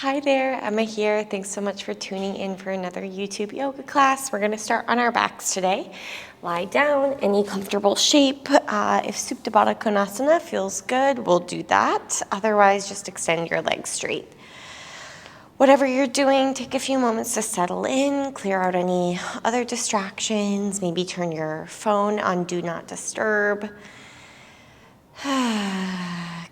Hi there, Emma here. Thanks so much for tuning in for another YouTube yoga class. We're going to start on our backs today. Lie down, any comfortable shape. If Supta Baddha Konasana feels good, we'll do that. Otherwise, just extend your legs straight. Whatever you're doing, take a few moments to settle in, clear out any other distractions, maybe turn your phone on Do Not Disturb.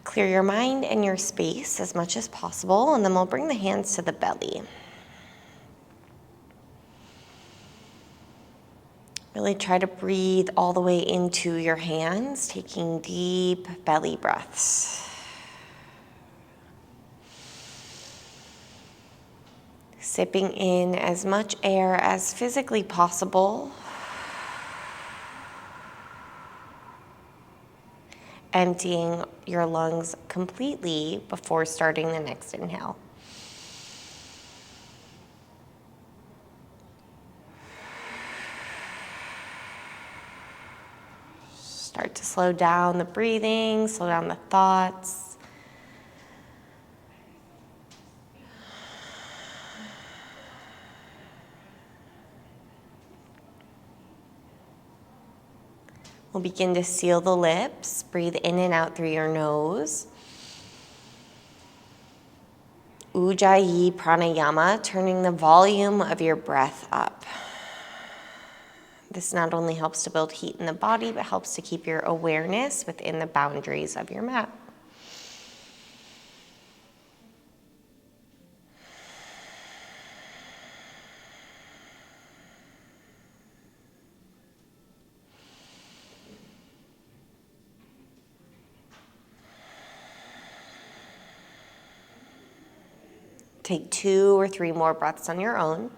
Clear your mind and your space as much as possible, and then we'll bring the hands to the belly. Really try to breathe all the way into your hands, taking deep belly breaths. Sipping in as much air as physically possible. Emptying your lungs completely before starting the next inhale. Start to slow down the breathing, slow down the thoughts. We'll begin to seal the lips. Breathe in and out through your nose. Ujjayi pranayama, turning the volume of your breath up. This not only helps to build heat in the body, but helps to keep your awareness within the boundaries of your mat. Take 2 or 3 more breaths on your own.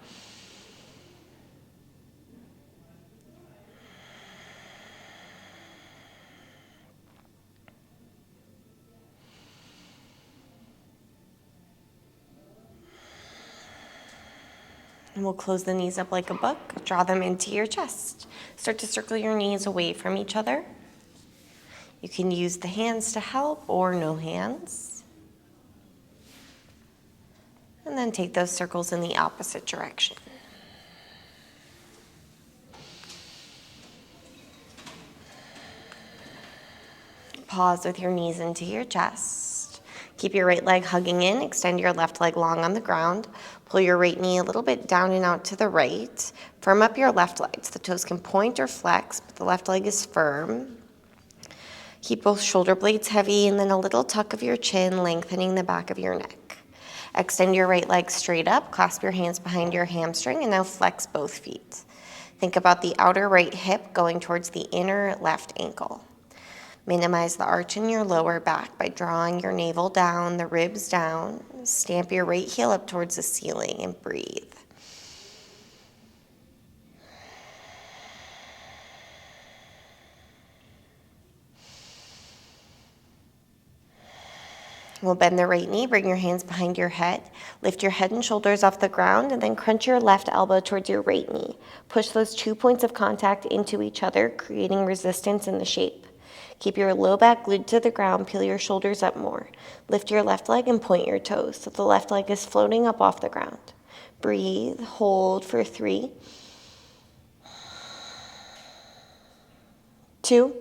And we'll close the knees up like a book. Draw them into your chest. Start to circle your knees away from each other. You can use the hands to help or no hands. And then take those circles in the opposite direction. Pause with your knees into your chest. Keep your right leg hugging in. Extend your left leg long on the ground. Pull your right knee a little bit down and out to the right. Firm up your left leg so the toes can point or flex, but the left leg is firm. Keep both shoulder blades heavy and then a little tuck of your chin, lengthening the back of your neck. Extend your right leg straight up, clasp your hands behind your hamstring, and now flex both feet. Think about the outer right hip going towards the inner left ankle. Minimize the arch in your lower back by drawing your navel down, the ribs down. Stamp your right heel up towards the ceiling and breathe. We'll bend the right knee, bring your hands behind your head. Lift your head and shoulders off the ground and then crunch your left elbow towards your right knee. Push those 2 points of contact into each other, creating resistance in the shape. Keep your low back glued to the ground, peel your shoulders up more. Lift your left leg and point your toes so the left leg is floating up off the ground. Breathe, hold for 3, 2,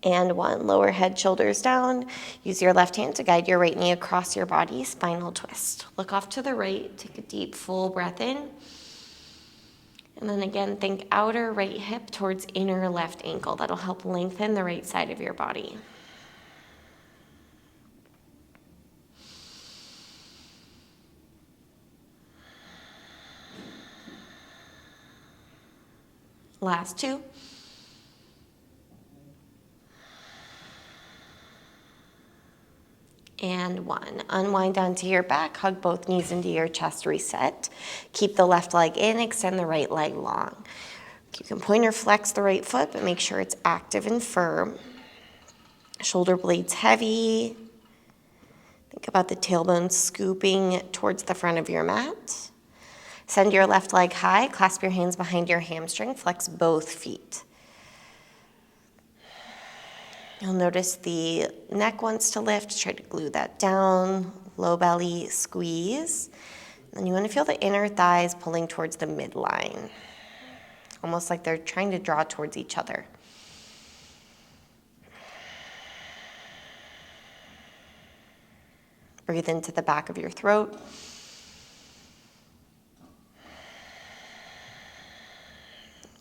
and 1. Lower head, shoulders down. Use your left hand to guide your right knee across your body, spinal twist. Look off to the right, take a deep full breath in. And then again, think outer right hip towards inner left ankle. That'll help lengthen the right side of your body. Last 2. And 1. Unwind onto your back, hug both knees into your chest, reset. Keep the left leg in, extend the right leg long. You can point or flex the right foot, but make sure it's active and firm. Shoulder blades heavy. Think about the tailbone scooping towards the front of your mat. Send your left leg high, clasp your hands behind your hamstring, flex both feet. You'll notice the neck wants to lift. Try to glue that down. Low belly squeeze. And you want to feel the inner thighs pulling towards the midline, almost like they're trying to draw towards each other. Breathe into the back of your throat.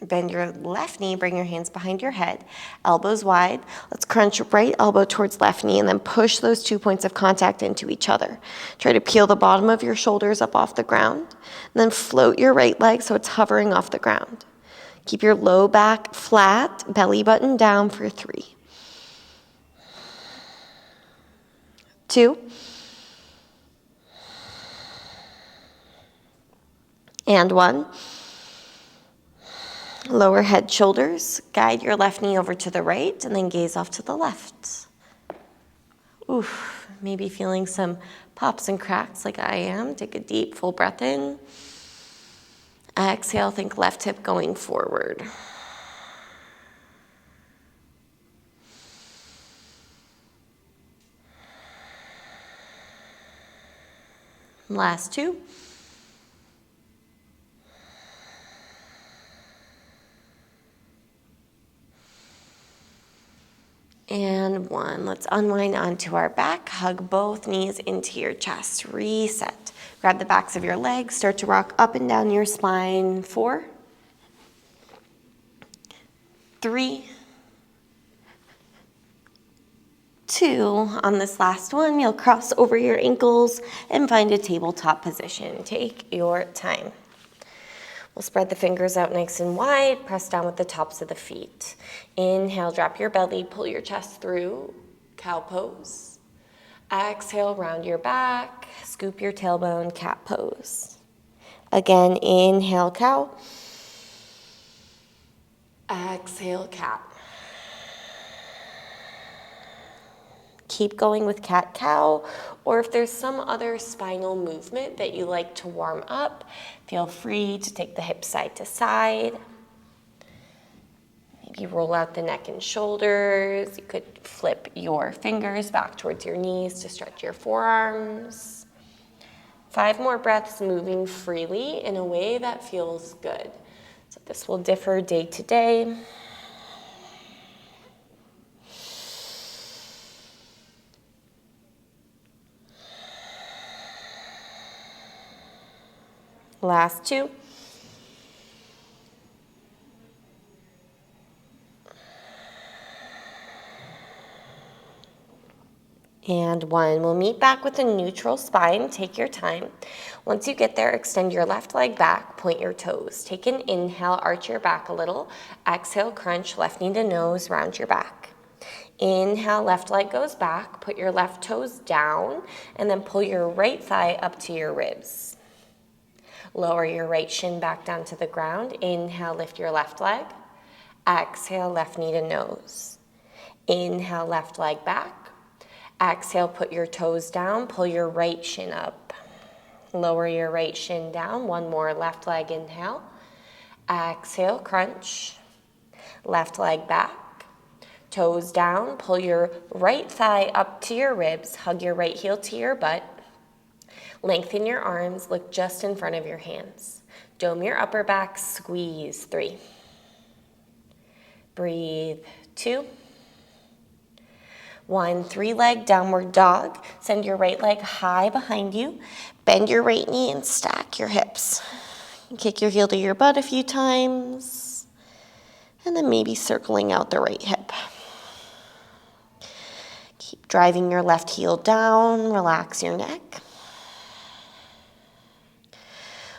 Bend your left knee, bring your hands behind your head, elbows wide. Let's crunch right elbow towards left knee and then push those 2 points of contact into each other. Try to peel the bottom of your shoulders up off the ground, and then float your right leg so it's hovering off the ground. Keep your low back flat, belly button down for 3, 2, and 1. Lower head, shoulders. Guide your left knee over to the right and then gaze off to the left. Oof, maybe feeling some pops and cracks like I am. Take a deep, full breath in. Exhale, think left hip going forward. Last 2. And 1. Let's unwind onto our back. Hug both knees into your chest. Reset. Grab the backs of your legs. Start to rock up and down your spine. 4, 3, 2. On this last one, you'll cross over your ankles and find a tabletop position. Take your time. We'll spread the fingers out nice and wide, press down with the tops of the feet. Inhale, drop your belly, pull your chest through, cow pose. Exhale, round your back, scoop your tailbone, cat pose. Again, inhale, cow. Exhale, cat. Keep going with cat-cow, or if there's some other spinal movement that you like to warm up, feel free to take the hips side to side. Maybe roll out the neck and shoulders. You could flip your fingers back towards your knees to stretch your forearms. 5 more breaths moving freely in a way that feels good. So this will differ day to day. Last 2. And 1. We'll meet back with a neutral spine. Take your time. Once you get there, extend your left leg back, point your toes. Take an inhale, arch your back a little. Exhale, crunch, left knee to nose, round your back. Inhale, left leg goes back, put your left toes down, and then pull your right thigh up to your ribs. Lower your right shin back down to the ground. Inhale, lift your left leg. Exhale, left knee to nose. Inhale, left leg back. Exhale, put your toes down, pull your right shin up. Lower your right shin down. 1 more, left leg, inhale. Exhale, crunch. Left leg back. Toes down, pull your right thigh up to your ribs. Hug your right heel to your butt. Lengthen your arms, look just in front of your hands. Dome your upper back, squeeze. 3. Breathe. 2. 1. 3-leg downward dog. Send your right leg high behind you. Bend your right knee and stack your hips. Kick your heel to your butt a few times. And then maybe circling out the right hip. Keep driving your left heel down. Relax your neck.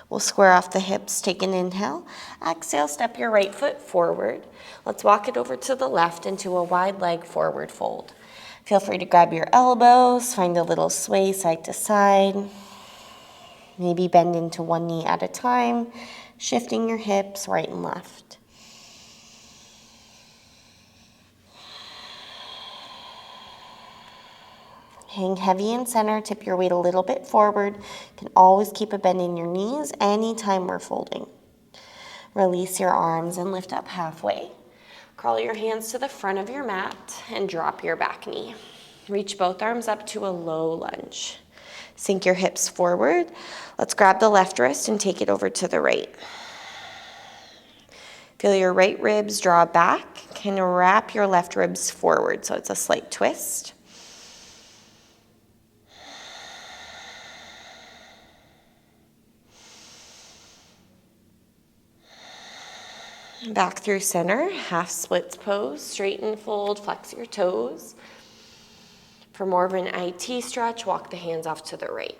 We'll square off the hips, take an inhale. Exhale, step your right foot forward. Let's walk it over to the left into a wide leg forward fold. Feel free to grab your elbows, find a little sway side to side. Maybe bend into one knee at a time, shifting your hips right and left. Hang heavy in center, tip your weight a little bit forward. You can always keep a bend in your knees anytime we're folding. Release your arms and lift up halfway. Crawl your hands to the front of your mat and drop your back knee. Reach both arms up to a low lunge. Sink your hips forward. Let's grab the left wrist and take it over to the right. Feel your right ribs draw back. Can wrap your left ribs forward, so it's a slight twist. Back through center, half splits pose, straighten, fold, flex your toes. For more of an IT stretch, walk the hands off to the right.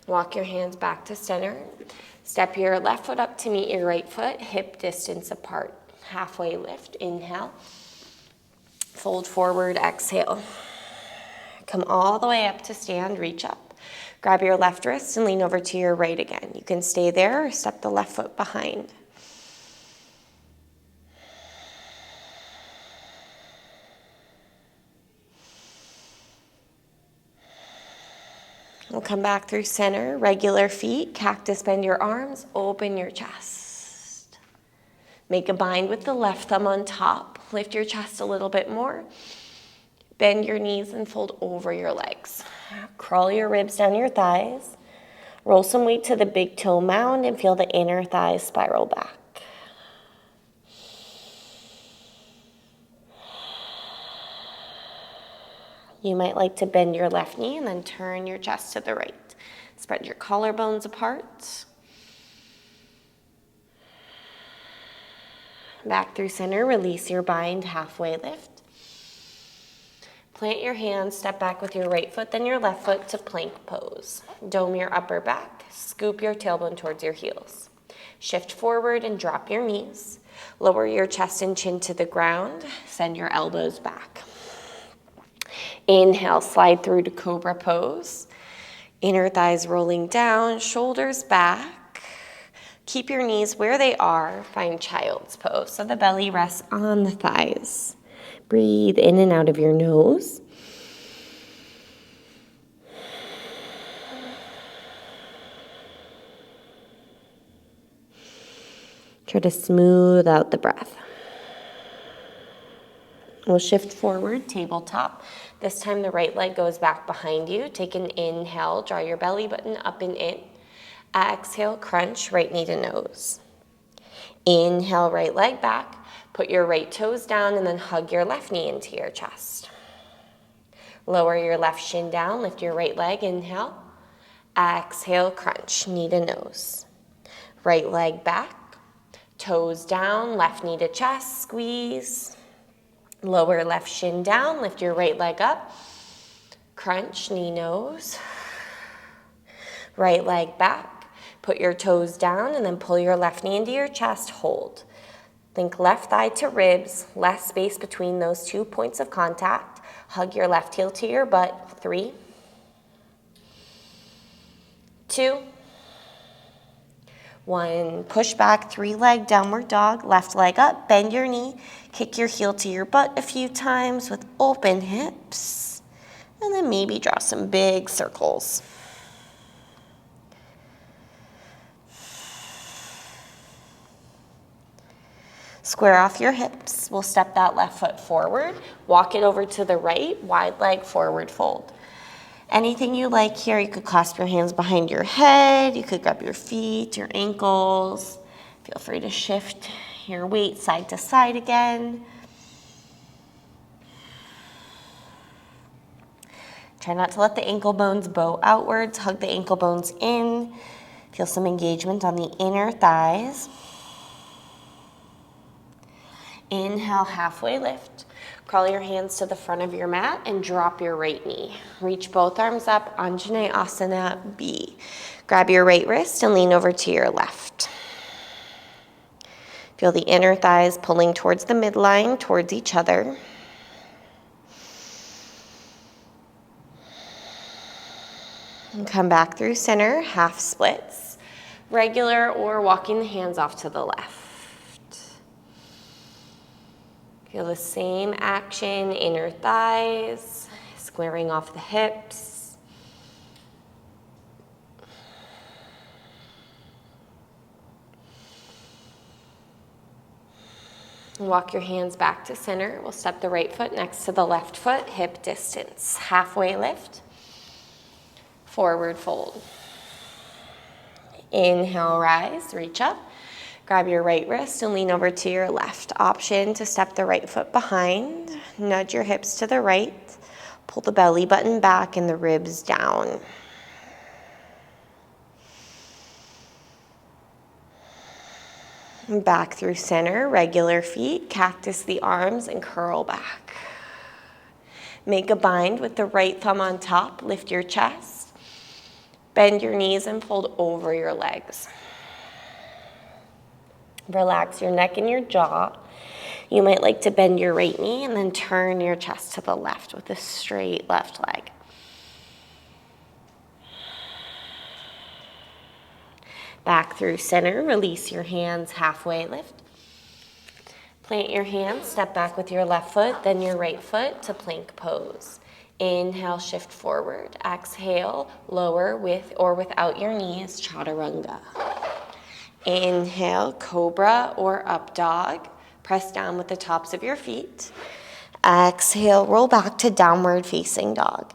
Walk your hands back to center. Step your left foot up to meet your right foot, hip distance apart. Halfway lift, inhale. Fold forward, exhale. Come all the way up to stand, reach up. Grab your left wrist and lean over to your right again. You can stay there or step the left foot behind. We'll come back through center, regular feet, cactus, bend your arms, open your chest. Make a bind with the left thumb on top. Lift your chest a little bit more. Bend your knees and fold over your legs. Crawl your ribs down your thighs. Roll some weight to the big toe mound and feel the inner thighs spiral back. You might like to bend your left knee and then turn your chest to the right. Spread your collarbones apart. Back through center, release your bind, halfway lift. Plant your hands, step back with your right foot, then your left foot to plank pose. Dome your upper back, scoop your tailbone towards your heels. Shift forward and drop your knees. Lower your chest and chin to the ground, send your elbows back. Inhale, slide through to cobra pose. Inner thighs rolling down, shoulders back. Keep your knees where they are. Find child's pose, so the belly rests on the thighs. Breathe in and out of your nose. Try to smooth out the breath. We'll shift forward, tabletop. This time the right leg goes back behind you. Take an inhale, draw your belly button up and in. Exhale, crunch, right knee to nose. Inhale, right leg back. Put your right toes down and then hug your left knee into your chest. Lower your left shin down, lift your right leg, inhale. Exhale, crunch, knee to nose. Right leg back, toes down, left knee to chest, squeeze. Lower left shin down, lift your right leg up. Crunch, knee, nose. Right leg back. Put your toes down and then pull your left knee into your chest, hold. Think left thigh to ribs, less space between those 2 points of contact. Hug your left heel to your butt. 3, 2, 1. Push back, 3-leg downward dog, left leg up, bend your knee, kick your heel to your butt a few times with open hips, and then maybe draw some big circles. Square off your hips. We'll step that left foot forward, walk it over to the right, wide leg forward fold. Anything you like here, you could clasp your hands behind your head, you could grab your feet, your ankles. Feel free to shift your weight side to side again. Try not to let the ankle bones bow outwards, hug the ankle bones in. Feel some engagement on the inner thighs. Inhale, halfway lift. Crawl your hands to the front of your mat and drop your right knee. Reach both arms up, Anjaneyasana B. Grab your right wrist and lean over to your left. Feel the inner thighs pulling towards the midline, towards each other. And come back through center, half splits. Regular or walking the hands off to the left. Feel the same action, inner thighs. squaring off the hips. Walk your hands back to center. We'll step the right foot next to the left foot, hip distance. Halfway lift, forward fold. Inhale, rise, reach up. Grab your right wrist and lean over to your left. Option to step the right foot behind. Nudge your hips to the right. Pull the belly button back and the ribs down. Back through center, regular feet, cactus the arms and curl back. Make a bind with the right thumb on top, lift your chest. Bend your knees and fold over your legs. Relax your neck and your jaw. You might like to bend your right knee and then turn your chest to the left with a straight left leg. Back through center, release your hands, halfway lift. Plant your hands, step back with your left foot, then your right foot to plank pose. Inhale, shift forward. Exhale, lower with or without your knees, chaturanga. Inhale, cobra or up dog. Press down with the tops of your feet. Exhale, roll back to downward facing dog.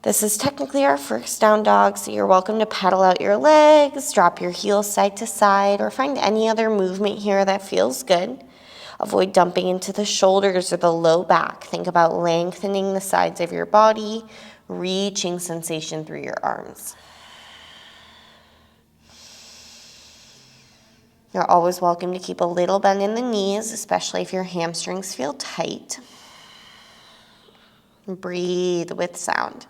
This is technically our first down dog, so you're welcome to pedal out your legs, drop your heels side to side, or find any other movement here that feels good. Avoid dumping into the shoulders or the low back. Think about lengthening the sides of your body, reaching sensation through your arms. You're always welcome to keep a little bend in the knees, especially if your hamstrings feel tight. Breathe with sound.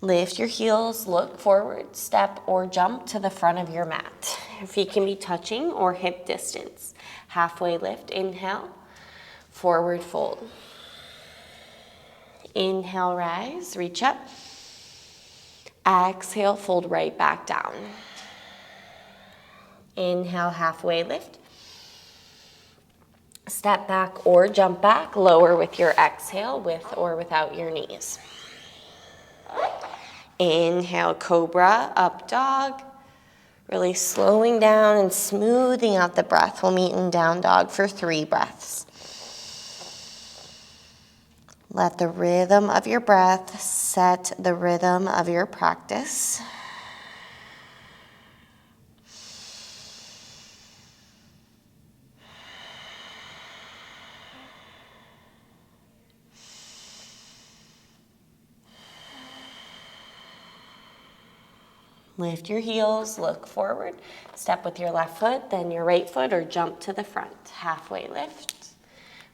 Lift your heels, look forward, step or jump to the front of your mat. Your feet can be touching or hip distance. Halfway lift, inhale, forward fold. Inhale, rise, reach up. Exhale, fold right back down. Inhale, halfway lift. Step back or jump back, lower with your exhale, with or without your knees. Inhale, cobra, up dog. Really slowing down and smoothing out the breath. We'll meet in down dog for 3 breaths. Let the rhythm of your breath set the rhythm of your practice. Lift your heels, look forward, step with your left foot, then your right foot, or jump to the front. Halfway lift,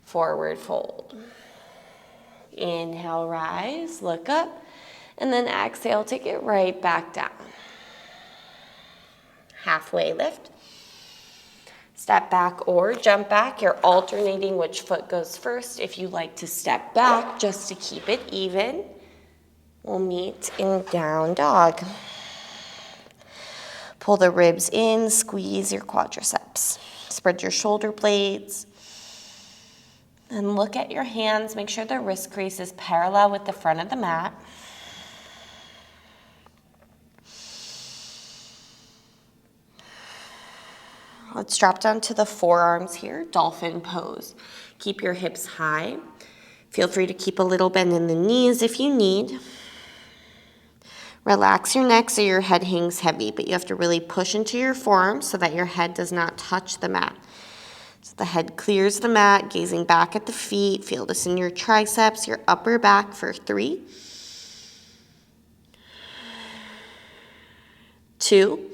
forward fold. Inhale, rise, look up, and then exhale, take it right back down. Halfway lift. Step back or jump back. You're alternating which foot goes first. If you like to step back just to keep it even, we'll meet in down dog. Pull the ribs in, squeeze your quadriceps. Spread your shoulder blades. And look at your hands. Make sure the wrist crease is parallel with the front of the mat. Let's drop down to the forearms here, dolphin pose. Keep your hips high. Feel free to keep a little bend in the knees if you need. Relax your neck so your head hangs heavy, but you have to really push into your forearms so that your head does not touch the mat. So the head clears the mat, gazing back at the feet. Feel this in your triceps, your upper back for 3, 2,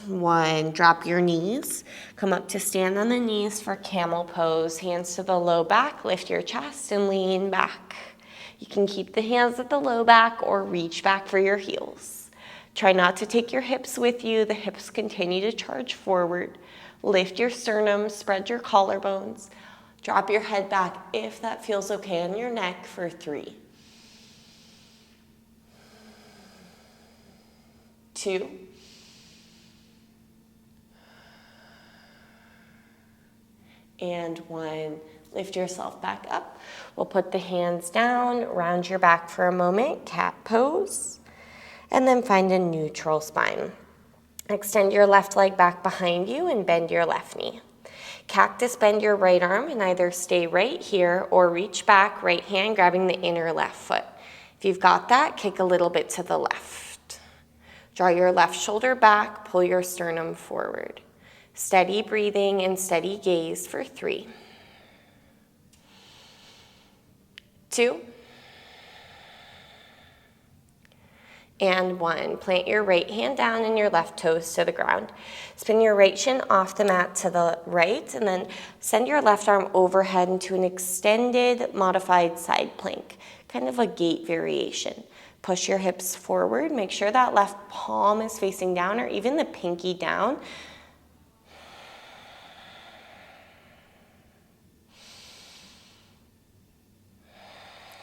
1. Drop your knees. Come up to stand on the knees for camel pose. Hands to the low back. Lift your chest and lean back. You can keep the hands at the low back or reach back for your heels. Try not to take your hips with you. The hips continue to charge forward. Lift your sternum, spread your collarbones. Drop your head back if that feels okay on your neck for 3, 2, and 1. Lift yourself back up. We'll put the hands down, round your back for a moment, cat pose, and then find a neutral spine. Extend your left leg back behind you and bend your left knee. Cactus, bend your right arm and either stay right here or reach back, right hand grabbing the inner left foot. If you've got that, kick a little bit to the left. Draw your left shoulder back, pull your sternum forward. Steady breathing and steady gaze for 3, 2, and 1. Plant your right hand down and your left toes to the ground. Spin your right shin off the mat to the right, and then send your left arm overhead into an extended modified side plank, kind of a gate variation. Push your hips forward. Make sure that left palm is facing down or even the pinky down.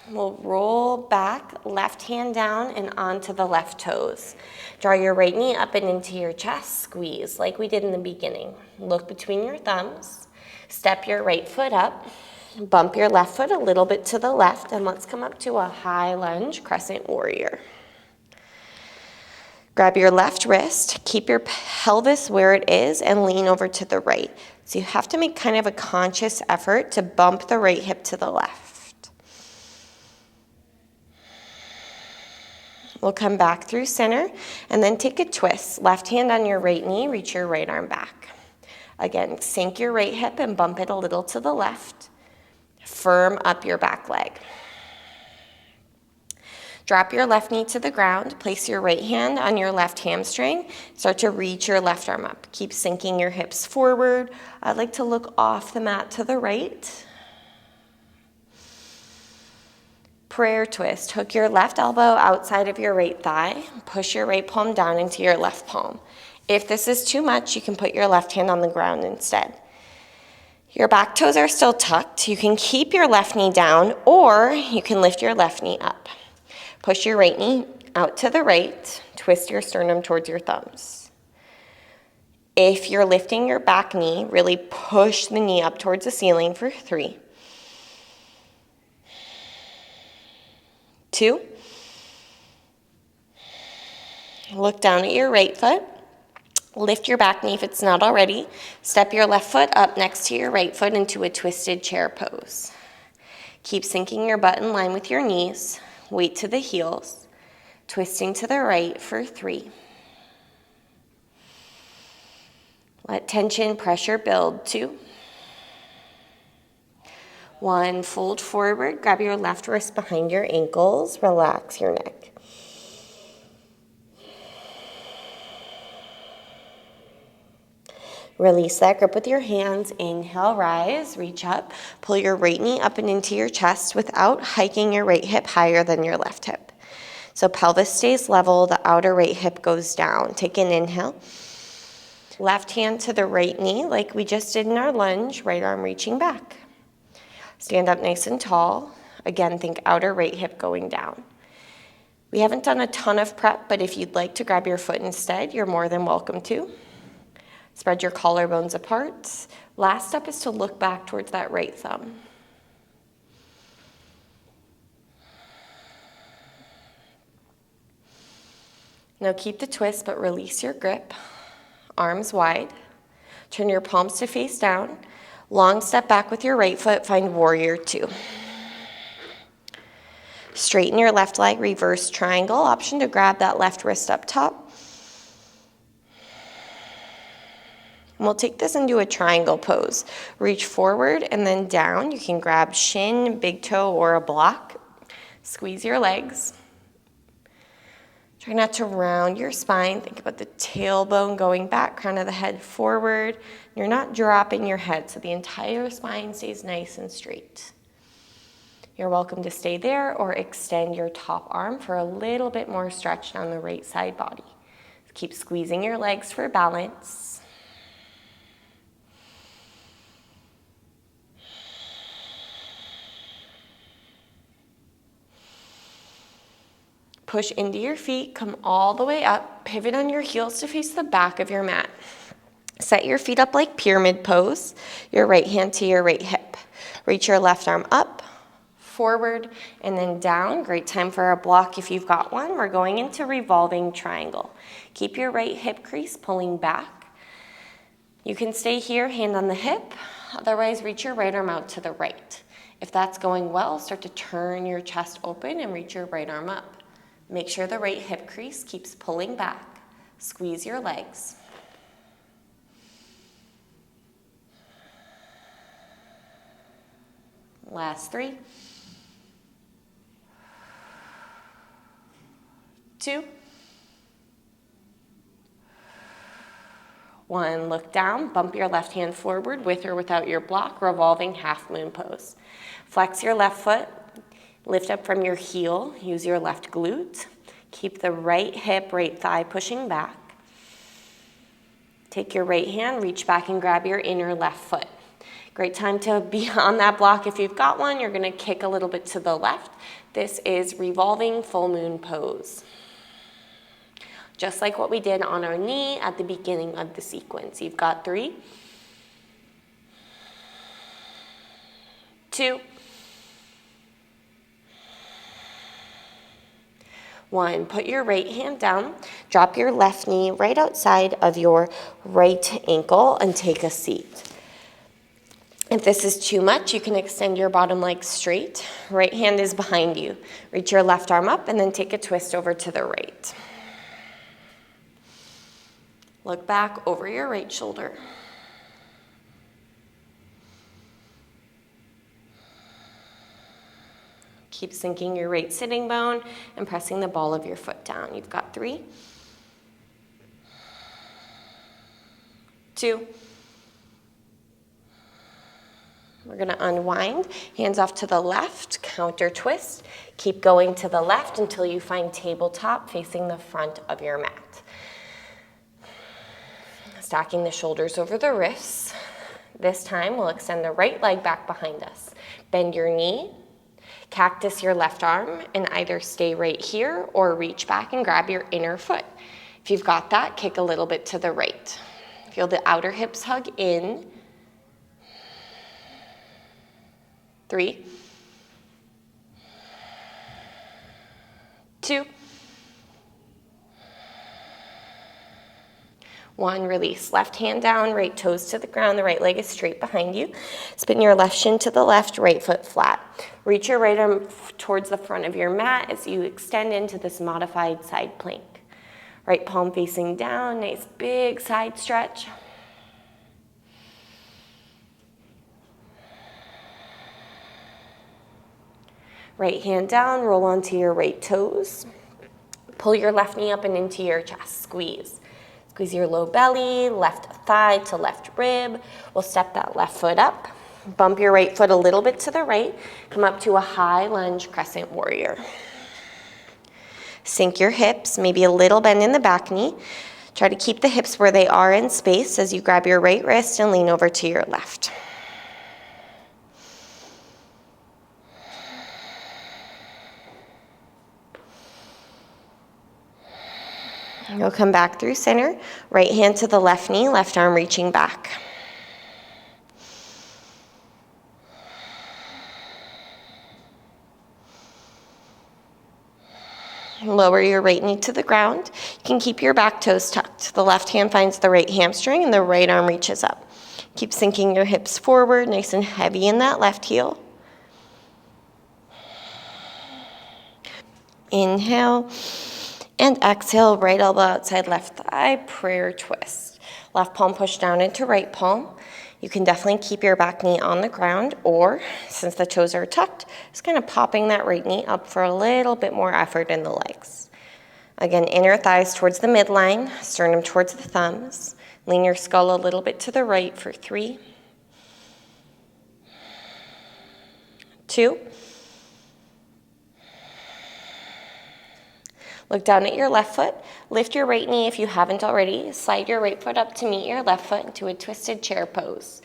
We'll roll back, left hand down and onto the left toes. Draw your right knee up and into your chest, squeeze like we did in the beginning. Look between your thumbs, step your right foot up, bump your left foot a little bit to the left, and let's come up to a high lunge, crescent warrior. Grab your left wrist, keep your pelvis where it is, and lean over to the right. So you have to make kind of a conscious effort to bump the right hip to the left. We'll come back through center and then take a twist. Left hand on your right knee, reach your right arm back. Again, sink your right hip and bump it a little to the left. Firm up your back leg. Drop your left knee to the ground. Place your right hand on your left hamstring. Start to reach your left arm up. Keep sinking your hips forward. I'd like to look off the mat to the right. Prayer twist. Hook your left elbow outside of your right thigh. Push your right palm down into your left palm. If this is too much, you can put your left hand on the ground instead. Your back toes are still tucked. You can keep your left knee down or you can lift your left knee up. Push your right knee out to the right. Twist your sternum towards your thumbs. If you're lifting your back knee, really push the knee up towards the ceiling for 3, 2. Look down at your right foot. Lift your back knee if it's not already. Step your left foot up next to your right foot into a twisted chair pose. Keep sinking your butt in line with your knees. Weight to the heels. Twisting to the right for 3. Let tension, pressure build. 2. 1, fold forward, grab your left wrist behind your ankles, relax your neck. Release that grip with your hands, inhale, rise, reach up, pull your right knee up and into your chest without hiking your right hip higher than your left hip. So pelvis stays level, the outer right hip goes down. Take an inhale. Left hand to the right knee like we just did in our lunge, right arm reaching back. Stand up nice and tall. Again, think outer right hip going down. We haven't done a ton of prep, but if you'd like to grab your foot instead, you're more than welcome to. Spread your collarbones apart. Last step is to look back towards that right thumb. Now keep the twist, but release your grip. Arms wide. Turn your palms to face down. Long step back with your right foot, find warrior 2. Straighten your left leg, reverse triangle. Option to grab that left wrist up top. And we'll take this into a triangle pose. Reach forward and then down. You can grab shin, big toe, or a block. Squeeze your legs. Try not to round your spine. Think about the tailbone going back, crown of the head forward. You're not dropping your head, so the entire spine stays nice and straight. You're welcome to stay there or extend your top arm for a little bit more stretch down the right side body. Keep squeezing your legs for balance. Push into your feet, come all the way up, pivot on your heels to face the back of your mat. Set your feet up like pyramid pose, your right hand to your right hip. Reach your left arm up, forward, and then down. Great time for a block if you've got one. We're going into revolving triangle. Keep your right hip crease pulling back. You can stay here, hand on the hip. Otherwise, reach your right arm out to the right. If that's going well, start to turn your chest open and reach your right arm up. Make sure the right hip crease keeps pulling back. Squeeze your legs. Last 3. 2. 1, look down, bump your left hand forward with or without your block, revolving half moon pose. Flex your left foot, lift up from your heel, use your left glute. Keep the right hip, right thigh pushing back. Take your right hand, reach back and grab your inner left foot. Great time to be on that block if you've got one. You're gonna kick a little bit to the left. This is revolving full moon pose. Just like what we did on our knee at the beginning of the sequence. You've got 3, 2, 1. Put your right hand down, drop your left knee right outside of your right ankle and take a seat. If this is too much, you can extend your bottom leg straight. Right hand is behind you. Reach your left arm up and then take a twist over to the right. Look back over your right shoulder. Keep sinking your right sitting bone and pressing the ball of your foot down. You've got 3, 2. We're gonna unwind, hands off to the left, counter twist. Keep going to the left until you find tabletop facing the front of your mat. Stacking the shoulders over the wrists. This time, we'll extend the right leg back behind us. Bend your knee, cactus your left arm, and either stay right here or reach back and grab your inner foot. If you've got that, kick a little bit to the right. Feel the outer hips hug in. 3, 2, 1, release. Left hand down, right toes to the ground, the right leg is straight behind you. Spin your left shin to the left, right foot flat. Reach your right arm towards the front of your mat as you extend into this modified side plank. Right palm facing down, nice big side stretch. Right hand down, roll onto your right toes. Pull your left knee up and into your chest, squeeze. Squeeze your low belly, left thigh to left rib. We'll step that left foot up. Bump your right foot a little bit to the right. Come up to a high lunge crescent warrior. Sink your hips, maybe a little bend in the back knee. Try to keep the hips where they are in space as you grab your right wrist and lean over to your left. You'll come back through center, right hand to the left knee, left arm reaching back. Lower your right knee to the ground. You can keep your back toes tucked. The left hand finds the right hamstring and the right arm reaches up. Keep sinking your hips forward, nice and heavy in that left heel. Inhale. And exhale, right elbow outside left thigh, prayer twist. Left palm push down into right palm. You can definitely keep your back knee on the ground, or since the toes are tucked, just kind of popping that right knee up for a little bit more effort in the legs. Again, inner thighs towards the midline, sternum towards the thumbs. Lean your skull a little bit to the right for 3, 2, look down at your left foot. Lift your right knee if you haven't already. Slide your right foot up to meet your left foot into a twisted chair pose.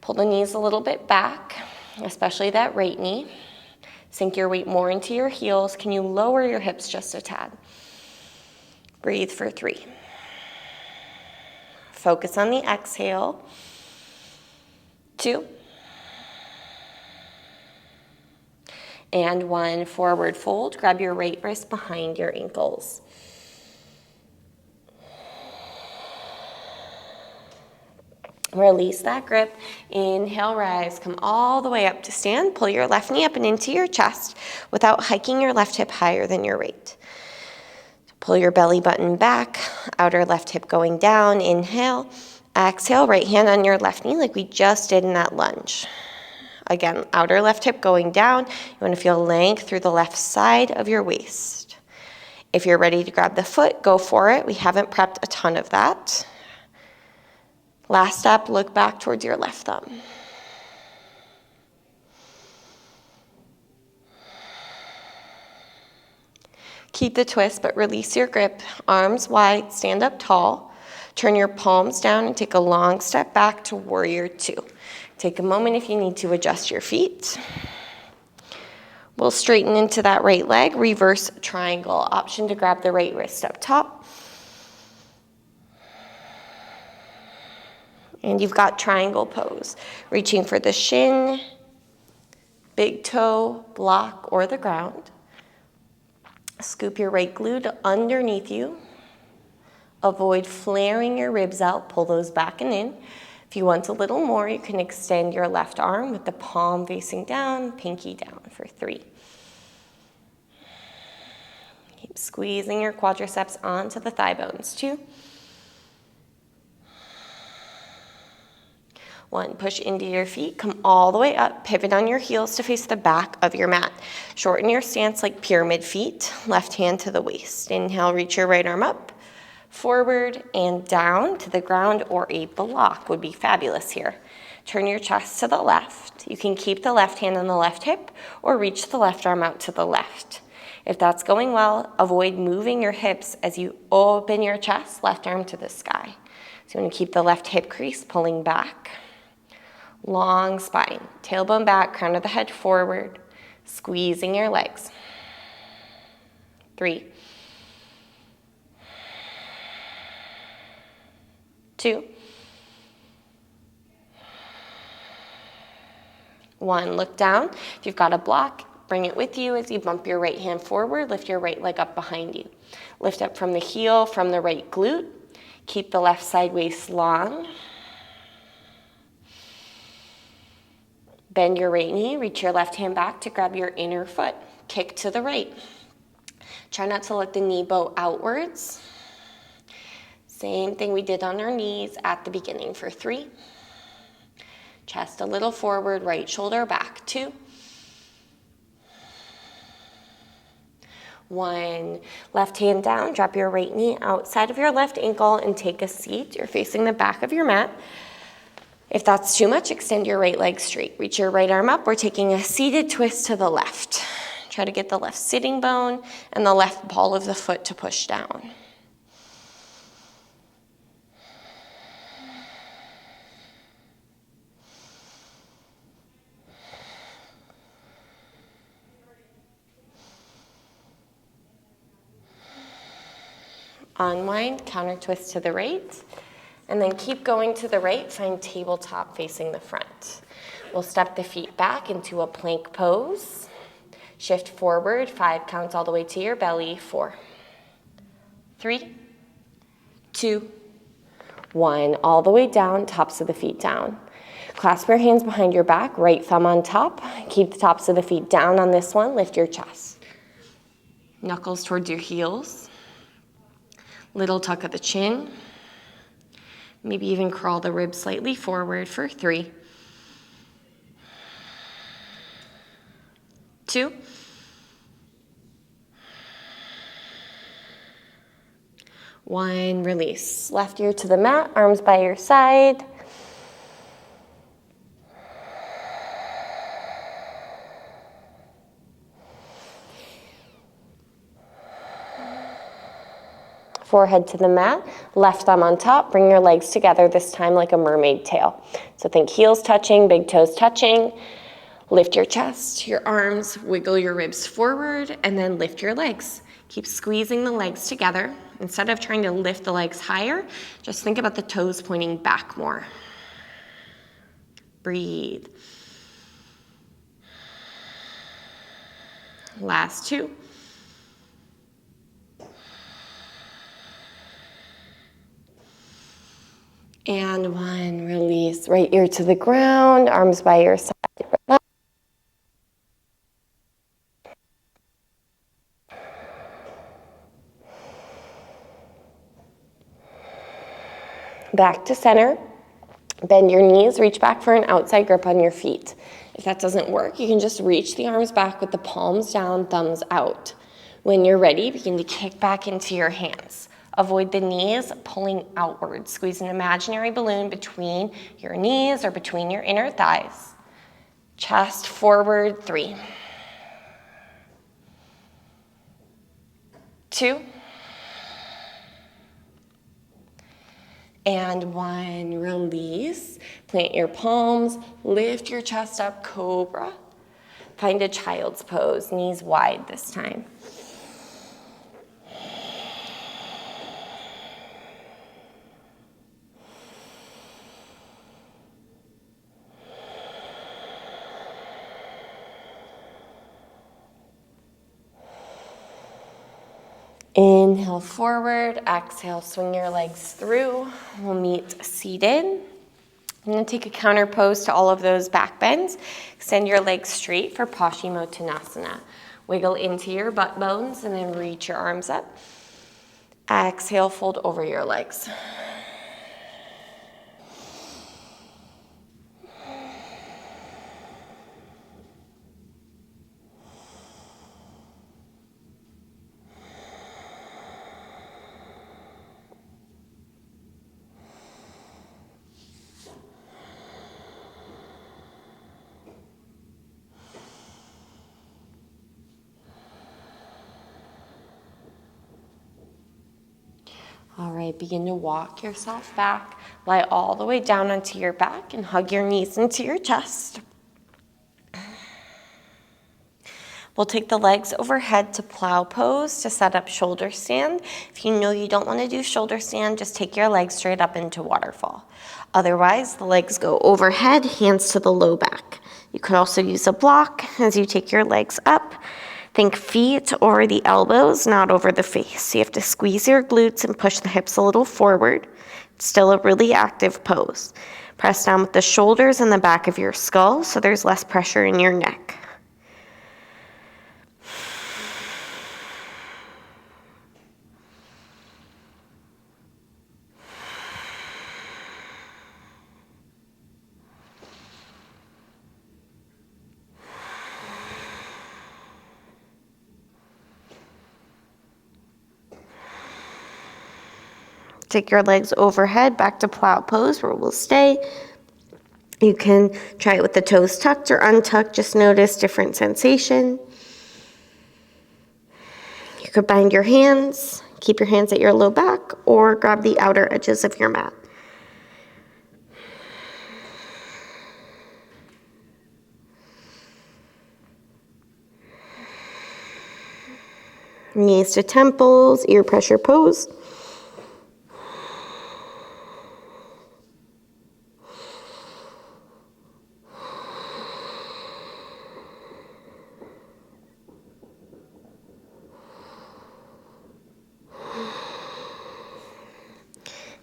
Pull the knees a little bit back, especially that right knee. Sink your weight more into your heels. Can you lower your hips just a tad? Breathe for 3. Focus on the exhale. 2. And 1, forward fold. Grab your right wrist behind your ankles. Release that grip. Inhale, rise. Come all the way up to stand. Pull your left knee up and into your chest without hiking your left hip higher than your right. Pull your belly button back, outer left hip going down. Inhale. Exhale, right hand on your left knee like we just did in that lunge. Again, outer left hip going down. You want to feel length through the left side of your waist. If you're ready to grab the foot, go for it. We haven't prepped a ton of that. Last step, look back towards your left thumb. Keep the twist, but release your grip. Arms wide, stand up tall. Turn your palms down and take a long step back to warrior 2. Take a moment if you need to adjust your feet. We'll straighten into that right leg, reverse triangle. Option to grab the right wrist up top. And you've got triangle pose. Reaching for the shin, big toe, block, or the ground. Scoop your right glute underneath you. Avoid flaring your ribs out. Pull those back and in. If you want a little more, you can extend your left arm with the palm facing down, pinky down for 3. Keep squeezing your quadriceps onto the thigh bones. 2. 1, push into your feet, come all the way up, pivot on your heels to face the back of your mat. Shorten your stance like pyramid feet, left hand to the waist. Inhale, reach your right arm up, forward and down to the ground, or a block would be fabulous here. Turn your chest to the left. You can keep the left hand on the left hip or reach the left arm out to the left. If that's going well, avoid moving your hips as you open your chest, left arm to the sky. So you want to keep the left hip crease pulling back. Long spine, tailbone back, crown of the head forward, squeezing your legs. 3, 2, 1. Look down. If you've got a block, bring it with you as you bump your right hand forward, lift your right leg up behind you. Lift up from the heel, from the right glute. Keep the left side waist long. Bend your right knee, reach your left hand back to grab your inner foot. Kick to the right. Try not to let the knee bow outwards. Same thing we did on our knees at the beginning for 3. Chest a little forward, right shoulder back. 2. 1. Left hand down, drop your right knee outside of your left ankle and take a seat. You're facing the back of your mat. If that's too much, extend your right leg straight. Reach your right arm up. We're taking a seated twist to the left. Try to get the left sitting bone and the left ball of the foot to push down. Unwind, counter twist to the right. And then keep going to the right, find tabletop facing the front. We'll step the feet back into a plank pose. Shift forward, 5 counts all the way to your belly. 4, 3, 2, 1. All the way down, tops of the feet down. Clasp your hands behind your back, right thumb on top. Keep the tops of the feet down on this one, lift your chest. Knuckles towards your heels. Little tuck of the chin. Maybe even crawl the ribs slightly forward for 3, 2, 1. Release. Left ear to the mat, arms by your side. Forehead to the mat, left thumb on top, bring your legs together, this time like a mermaid tail. So think heels touching, big toes touching. Lift your chest, your arms, wiggle your ribs forward, and then lift your legs. Keep squeezing the legs together. Instead of trying to lift the legs higher, just think about the toes pointing back more. Breathe. Last two. And one, release. Right ear to the ground, arms by your side. Back to center. Bend your knees, reach back for an outside grip on your feet. If that doesn't work, you can just reach the arms back with the palms down, thumbs out. When you're ready, begin to kick back into your hands. Avoid the knees pulling outward. Squeeze an imaginary balloon between your knees or between your inner thighs. Chest forward, 3. 2. And 1, release. Plant your palms, lift your chest up, cobra. Find a child's pose, knees wide this time. Inhale forward, exhale, swing your legs through. We'll meet seated. I'm going to take a counter pose to all of those back bends. Extend your legs straight for Paschimottanasana. Wiggle into your butt bones and then reach your arms up. Exhale, fold over your legs. All right, begin to walk yourself back. Lie all the way down onto your back and hug your knees into your chest. We'll take the legs overhead to plow pose to set up shoulder stand. If you know you don't want to do shoulder stand, just take your legs straight up into waterfall. Otherwise, the legs go overhead, hands to the low back. You could also use a block as you take your legs up. Think feet over the elbows, not over the face. So you have to squeeze your glutes and push the hips a little forward. It's still a really active pose. Press down with the shoulders and the back of your skull so there's less pressure in your neck. Take your legs overhead, back to plow pose where we'll stay. You can try it with the toes tucked or untucked, just notice different sensation. You could bind your hands, keep your hands at your low back, or grab the outer edges of your mat. Knees to temples, ear pressure pose.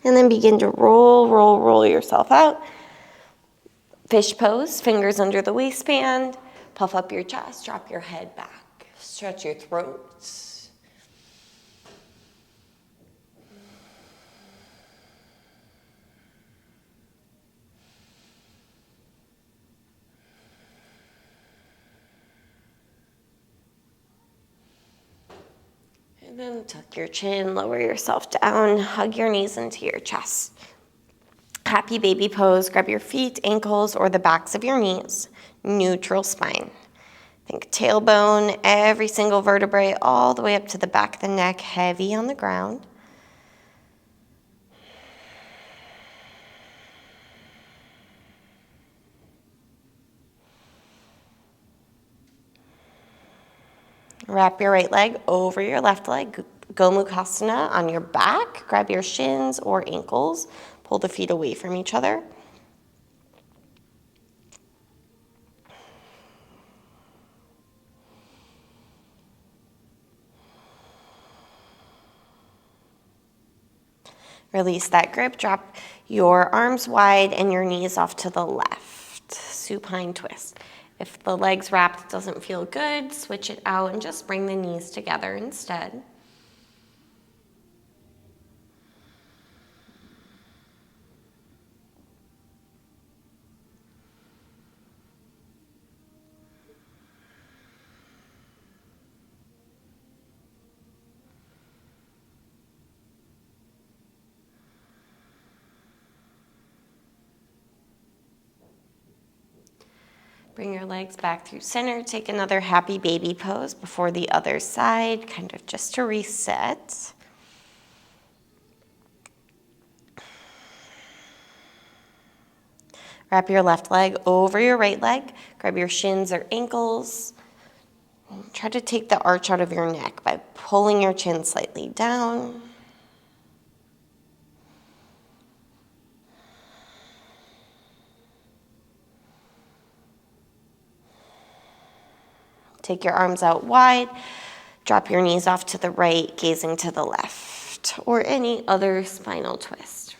And then begin to roll yourself out. Fish pose, fingers under the waistband. Puff up your chest, drop your head back. Stretch your throat. And then tuck your chin, lower yourself down, hug your knees into your chest. Happy baby pose, grab your feet, ankles, or the backs of your knees. Neutral spine. Think tailbone, every single vertebrae, all the way up to the back of the neck, heavy on the ground. Wrap your right leg over your left leg. Gomukhasana on your back. Grab your shins or ankles. Pull the feet away from each other. Release that grip. Drop your arms wide and your knees off to the left. Supine twist. If the legs wrapped doesn't feel good, switch it out and just bring the knees together instead. Bring your legs back through center. Take another happy baby pose before the other side, kind of just to reset. Wrap your left leg over your right leg. Grab your shins or ankles. Try to take the arch out of your neck by pulling your chin slightly down. Take your arms out wide. Drop your knees off to the right, gazing to the left, or any other spinal twist.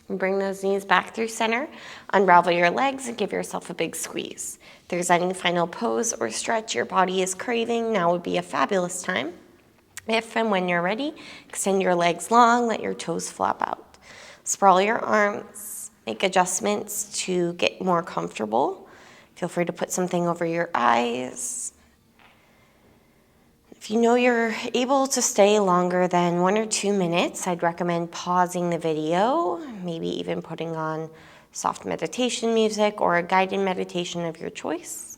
And bring those knees back through center. Unravel your legs and give yourself a big squeeze. If there's any final pose or stretch your body is craving, now would be a fabulous time. If and when you're ready, extend your legs long, let your toes flop out. Sprawl your arms, make adjustments to get more comfortable. Feel free to put something over your eyes. If you know you're able to stay longer than 1 or 2 minutes, I'd recommend pausing the video, maybe even putting on soft meditation music or a guided meditation of your choice.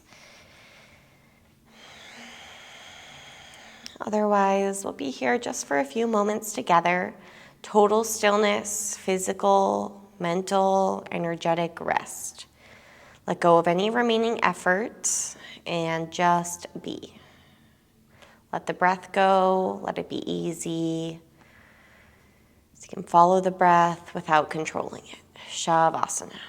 Otherwise, we'll be here just for a few moments together. Total stillness, physical, mental, energetic rest. Let go of any remaining effort and just be. Let the breath go, let it be easy. So you can follow the breath without controlling it. Savasana.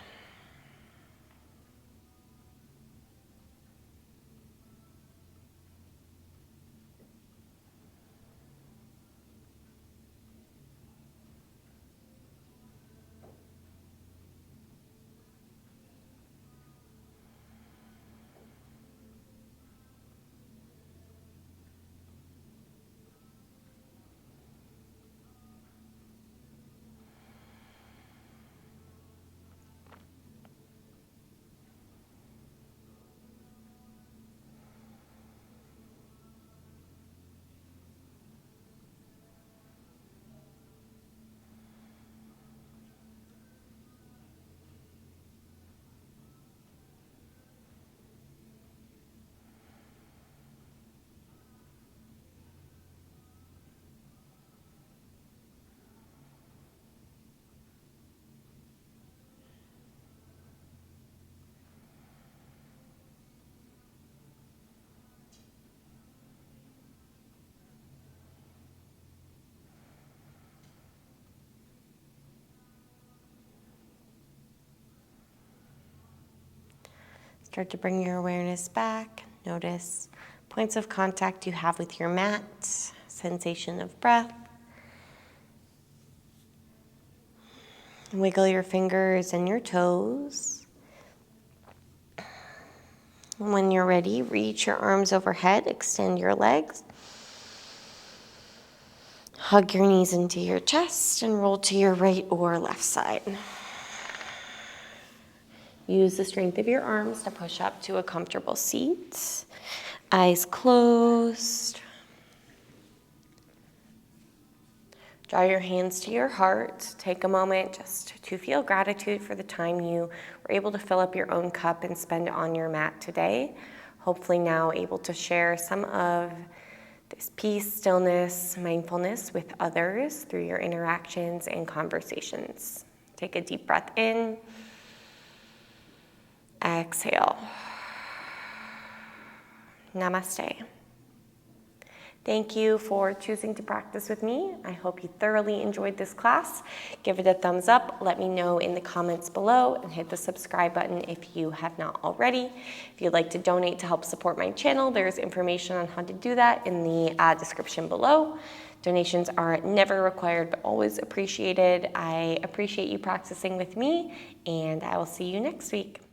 Start to bring your awareness back. Notice points of contact you have with your mat, sensation of breath. Wiggle your fingers and your toes. When you're ready, reach your arms overhead, extend your legs. Hug your knees into your chest and roll to your right or left side. Use the strength of your arms to push up to a comfortable seat. Eyes closed. Draw your hands to your heart. Take a moment just to feel gratitude for the time you were able to fill up your own cup and spend on your mat today. Hopefully now able to share some of this peace, stillness, mindfulness with others through your interactions and conversations. Take a deep breath in. Exhale. Namaste. Thank you for choosing to practice with me. I hope you thoroughly enjoyed this class. Give it a thumbs up. Let me know in the comments below and hit the subscribe button if you have not already. If you'd like to donate to help support my channel, there's information on how to do that in the description below. Donations are never required but always appreciated. I appreciate you practicing with me, and I will see you next week.